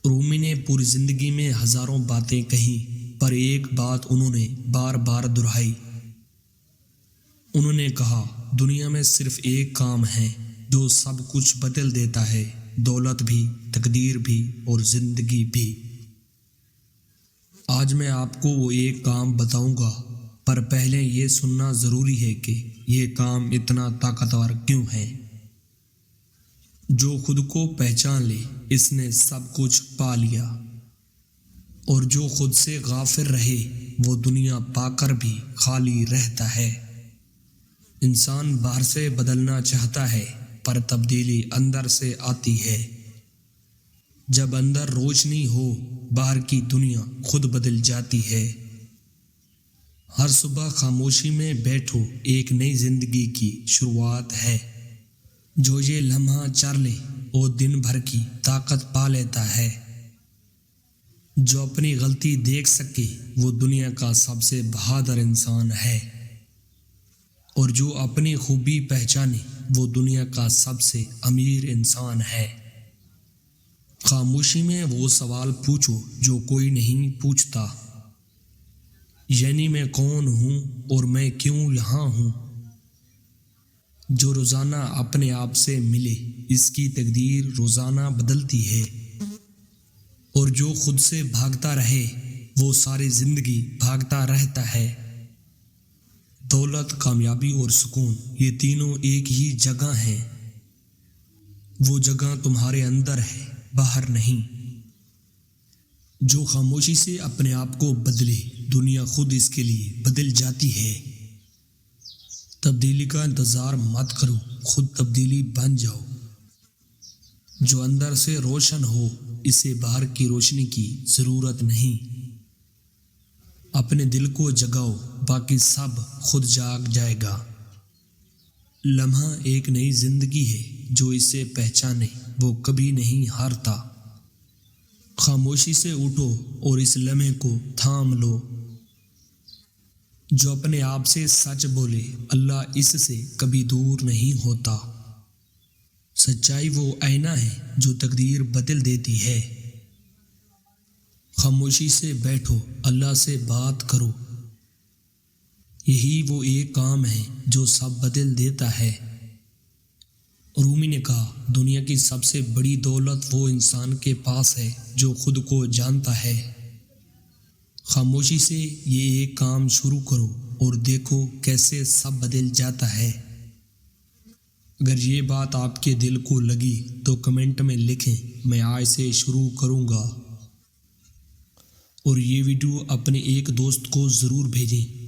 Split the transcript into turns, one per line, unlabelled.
رومی نے پوری زندگی میں ہزاروں باتیں کہیں، پر ایک بات انہوں نے بار بار دہرائی۔ انہوں نے کہا، دنیا میں صرف ایک کام ہے جو سب کچھ بدل دیتا ہے، دولت بھی، تقدیر بھی اور زندگی بھی۔ آج میں آپ کو وہ ایک کام بتاؤں گا، پر پہلے یہ سننا ضروری ہے کہ یہ کام اتنا طاقتور کیوں ہے۔ جو خود کو پہچان لے، اس نے سب کچھ پا لیا، اور جو خود سے غافل رہے، وہ دنیا پا کر بھی خالی رہتا ہے۔ انسان باہر سے بدلنا چاہتا ہے، پر تبدیلی اندر سے آتی ہے۔ جب اندر روشنی ہو، باہر کی دنیا خود بدل جاتی ہے۔ ہر صبح خاموشی میں بیٹھو، ایک نئی زندگی کی شروعات ہے۔ جو یہ لمحہ چر لے، وہ دن بھر کی طاقت پا لیتا ہے۔ جو اپنی غلطی دیکھ سکے، وہ دنیا کا سب سے بہادر انسان ہے، اور جو اپنی خوبی پہچانے، وہ دنیا کا سب سے امیر انسان ہے۔ خاموشی میں وہ سوال پوچھو جو کوئی نہیں پوچھتا، یعنی میں کون ہوں اور میں کیوں یہاں ہوں؟ جو روزانہ اپنے آپ سے ملے، اس کی تقدیر روزانہ بدلتی ہے، اور جو خود سے بھاگتا رہے، وہ ساری زندگی بھاگتا رہتا ہے۔ دولت، کامیابی اور سکون، یہ تینوں ایک ہی جگہ ہیں۔ وہ جگہ تمہارے اندر ہے، باہر نہیں۔ جو خاموشی سے اپنے آپ کو بدلے، دنیا خود اس کے لیے بدل جاتی ہے۔ تبدیلی کا انتظار مت کرو، خود تبدیلی بن جاؤ۔ جو اندر سے روشن ہو، اسے باہر کی روشنی کی ضرورت نہیں۔ اپنے دل کو جگاؤ، باقی سب خود جاگ جائے گا۔ لمحہ ایک نئی زندگی ہے، جو اسے پہچانے وہ کبھی نہیں ہارتا۔ خاموشی سے اٹھو اور اس لمحے کو تھام لو۔ جو اپنے آپ سے سچ بولے، اللہ اس سے کبھی دور نہیں ہوتا۔ سچائی وہ آئینہ ہے جو تقدیر بدل دیتی ہے۔ خاموشی سے بیٹھو، اللہ سے بات کرو۔ یہی وہ ایک کام ہے جو سب بدل دیتا ہے۔ رومی نے کہا، دنیا کی سب سے بڑی دولت وہ انسان کے پاس ہے جو خود کو جانتا ہے۔ خاموشی سے یہ ایک کام شروع کرو اور دیکھو کیسے سب بدل جاتا ہے۔ اگر یہ بات آپ کے دل کو لگی تو کمنٹ میں لکھیں، میں آج سے شروع کروں گا۔ اور یہ ویڈیو اپنے ایک دوست کو ضرور بھیجیں